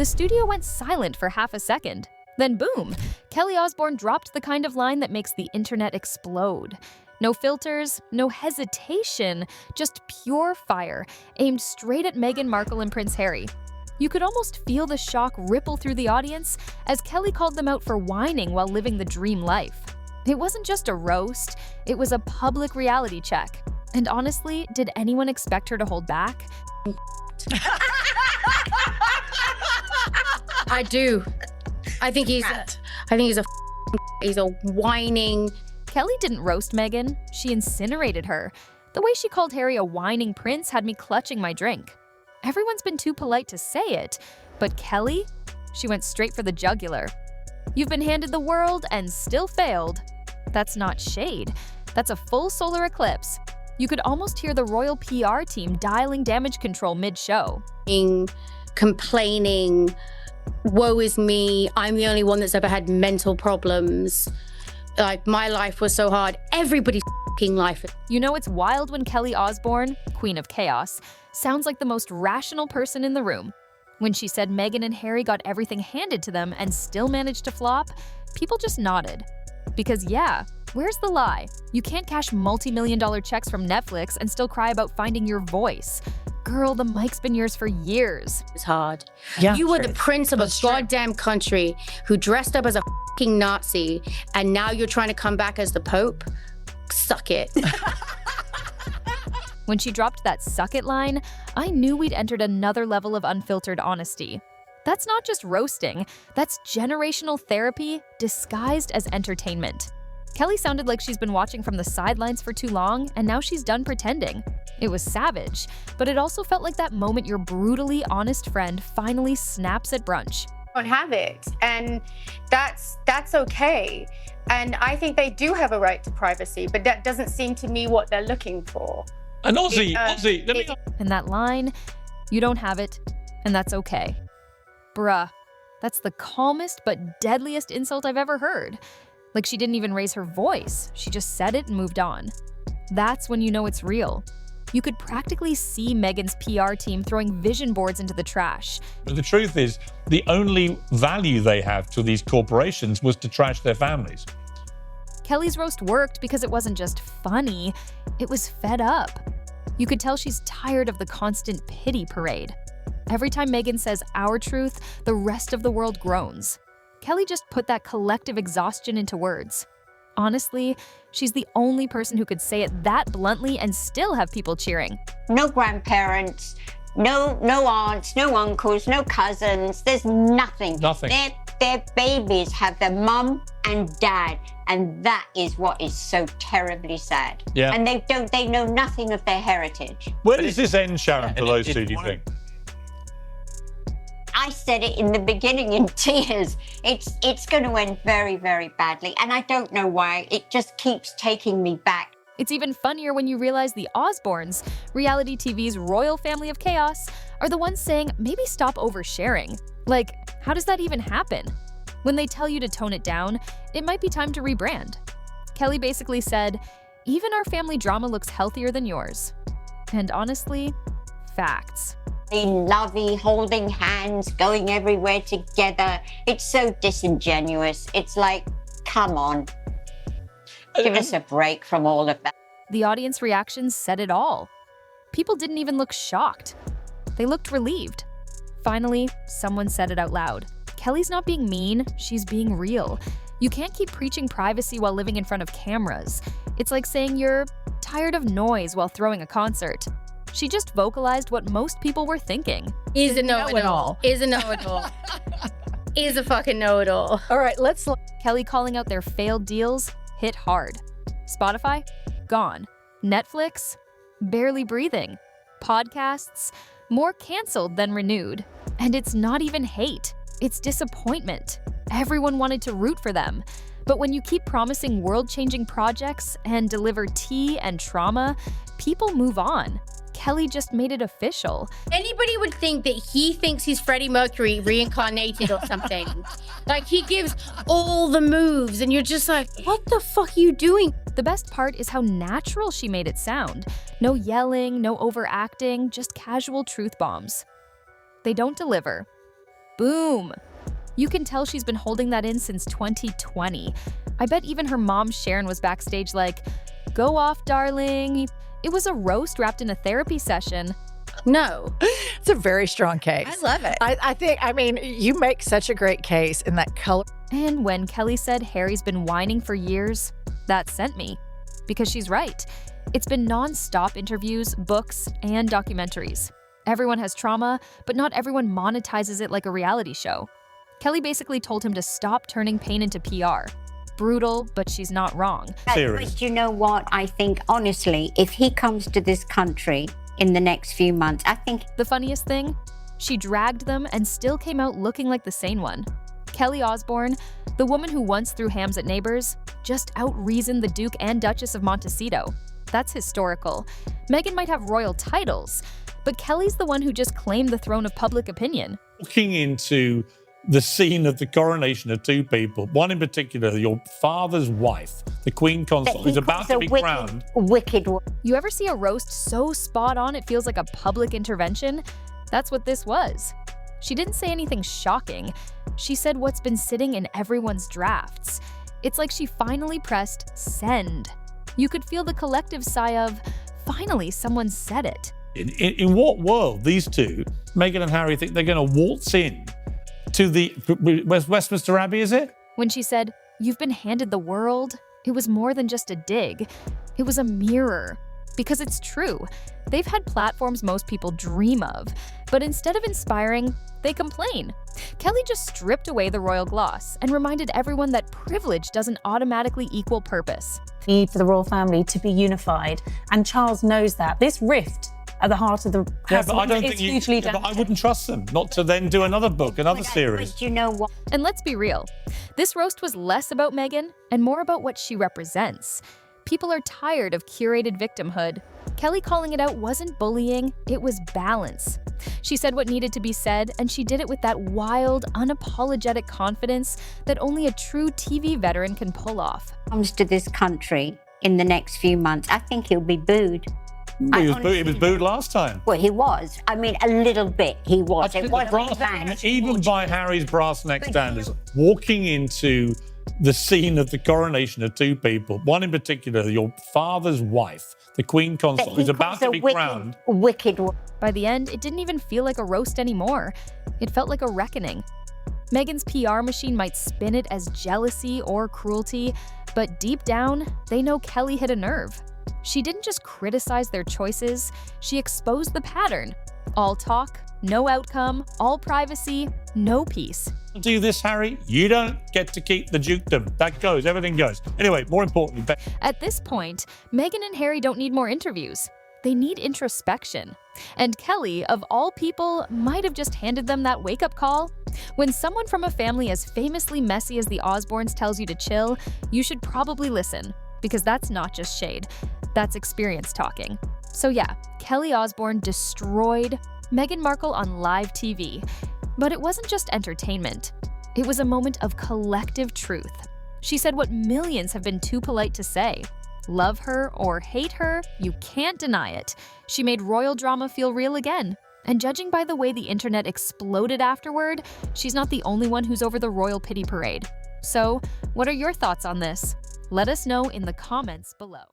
The studio went silent for half a second. Then boom, Kelly Osbourne dropped the kind of line that makes the internet explode. No filters, no hesitation, just pure fire, aimed straight at Meghan Markle and Prince Harry. You could almost feel the shock ripple through the audience as Kelly called them out for whining while living the dream life. It wasn't just a roast, it was a public reality check. And honestly, did anyone expect her to hold back? I do. I think he's a whining. Kelly didn't roast Meghan, she incinerated her. The way she called Harry a whining prince had me clutching my drink. Everyone's been too polite to say it, but Kelly? She went straight for the jugular. You've been handed the world and still failed. That's not shade, that's a full solar eclipse. You could almost hear the royal PR team dialing damage control mid-show. Complaining, woe is me, I'm the only one that's ever had mental problems. Like, my life was so hard. Everybody's f***ing life. You know it's wild when Kelly Osbourne, Queen of Chaos, sounds like the most rational person in the room. When she said Meghan and Harry got everything handed to them and still managed to flop, people just nodded. Because yeah, where's the lie? You can't cash multi-million-dollar checks from Netflix and still cry about finding your voice. Girl, the mic's been yours for years. It's hard. Yeah, you were the prince of a goddamn country who dressed up as a f***ing Nazi, and now you're trying to come back as the Pope? Suck it. When she dropped that suck it line, I knew we'd entered another level of unfiltered honesty. That's not just roasting, that's generational therapy disguised as entertainment. Kelly sounded like she's been watching from the sidelines for too long, and now she's done pretending. It was savage, but it also felt like that moment your brutally honest friend finally snaps at brunch. Don't have it, and that's okay. And I think they do have a right to privacy, but that doesn't seem to me what they're looking for. And Ozzy, let me... And that line, you don't have it, and that's okay. Bruh, that's the calmest but deadliest insult I've ever heard. Like she didn't even raise her voice, she just said it and moved on. That's when you know it's real. You could practically see Meghan's PR team throwing vision boards into the trash. But the truth is, the only value they have to these corporations was to trash their families. Kelly's roast worked because it wasn't just funny, it was fed up. You could tell she's tired of the constant pity parade. Every time Meghan says our truth, the rest of the world groans. Kelly just put that collective exhaustion into words. Honestly, she's the only person who could say it that bluntly and still have people cheering. No grandparents, no aunts, no uncles, no cousins. There's nothing. Nothing. Their babies have their mum and dad, and that is what is so terribly sad. Yeah. And they know nothing of their heritage. Where does this end, Sharon, for those two, do you think? I said it in the beginning in tears. It's going to end very, very badly, and I don't know why. It just keeps taking me back. It's even funnier when you realize the Osbournes, reality TV's royal family of chaos, are the ones saying maybe stop oversharing. Like, how does that even happen? When they tell you to tone it down, it might be time to rebrand. Kelly basically said, even our family drama looks healthier than yours. And honestly, facts. Lovey, holding hands, going everywhere together. It's so disingenuous. It's like, come on. Give us a break from all of that. The audience reactions said it all. People didn't even look shocked. They looked relieved. Finally, someone said it out loud. Kelly's not being mean, she's being real. You can't keep preaching privacy while living in front of cameras. It's like saying you're tired of noise while throwing a concert. She just vocalized what most people were thinking. Is a know-it-all. Is a know-it-all. Is a fucking know-it-all. All right, let's look. Kelly calling out their failed deals hit hard. Spotify? Gone. Netflix? Barely breathing. Podcasts? More canceled than renewed. And it's not even hate. It's disappointment. Everyone wanted to root for them. But when you keep promising world-changing projects and deliver tea and trauma, people move on. Kelly just made it official. Anybody would think that he thinks he's Freddie Mercury reincarnated or something. Like, he gives all the moves, and you're just like, what the fuck are you doing? The best part is how natural she made it sound. No yelling, no overacting, just casual truth bombs. They don't deliver, boom. You can tell she's been holding that in since 2020. I bet even her mom Sharon was backstage like, "Go off, darling." It was a roast wrapped in a therapy session. No. It's a very strong case. I love it. I mean, you make such a great case in that color. And when Kelly said Harry's been whining for years, that sent me. Because she's right. It's been non-stop interviews, books, and documentaries. Everyone has trauma, but not everyone monetizes it like a reality show. Kelly basically told him to stop turning pain into PR. Brutal, but she's not wrong. Series. But you know what? I think, honestly, if he comes to this country in the next few months, I think The funniest thing? She dragged them and still came out looking like the sane one. Kelly Osbourne, the woman who once threw hams at neighbors, just out-reasoned the Duke and Duchess of Montecito. That's historical. Meghan might have royal titles, but Kelly's the one who just claimed the throne of public opinion. Walking into the scene of the coronation of two people, one in particular, your father's wife, the Queen Consort, he who's about calls to a be wicked, crowned. wicked. You ever see a roast so spot on it feels like a public intervention? That's what this was. She didn't say anything shocking. She said what's been sitting in everyone's drafts. It's like she finally pressed send. You could feel the collective sigh of, finally, someone said it. In what world these two, Meghan and Harry, think they're going to waltz in to the Westminster Abbey, is it? When she said, "You've been handed the world," it was more than just a dig. It was a mirror. Because it's true. They've had platforms most people dream of, but instead of inspiring, they complain. Kelly just stripped away the royal gloss and reminded everyone that privilege doesn't automatically equal purpose. Need for the royal family to be unified, and Charles knows that. This rift at the heart of the Yeah, but I don't is think you. hugely Yeah, but I damaging. wouldn't trust them not to then do another book, another series. But you know what? And let's be real, this roast was less about Meghan and more about what she represents. People are tired of curated victimhood. Kelly calling it out wasn't bullying, it was balance. She said what needed to be said, and she did it with that wild, unapologetic confidence that only a true TV veteran can pull off. Comes to this country in the next few months, I think he'll be booed. He was booed last time. Well, he was. I mean, a little bit he was. It wasn't bad. Even by Harry's brass neck standards, walking into the scene of the coronation of two people, one in particular, your father's wife, the Queen Consort, He who's about calls to a be wicked, crowned. Wicked. By the end, it didn't even feel like a roast anymore. It felt like a reckoning. Meghan's PR machine might spin it as jealousy or cruelty, but deep down, they know Kelly hit a nerve. She didn't just criticize their choices, she exposed the pattern. All talk, no outcome, all privacy, no peace. Do this, Harry. You don't get to keep the dukedom. That goes. Everything goes. Anyway, more importantly, At this point, Meghan and Harry don't need more interviews. They need introspection. And Kelly, of all people, might have just handed them that wake-up call. When someone from a family as famously messy as the Osbournes tells you to chill, you should probably listen, because that's not just shade. That's experience talking. So yeah, Kelly Osbourne destroyed Meghan Markle on live TV. But it wasn't just entertainment. It was a moment of collective truth. She said what millions have been too polite to say. Love her or hate her, you can't deny it. She made royal drama feel real again. And judging by the way the internet exploded afterward, she's not the only one who's over the royal pity parade. So, what are your thoughts on this? Let us know in the comments below.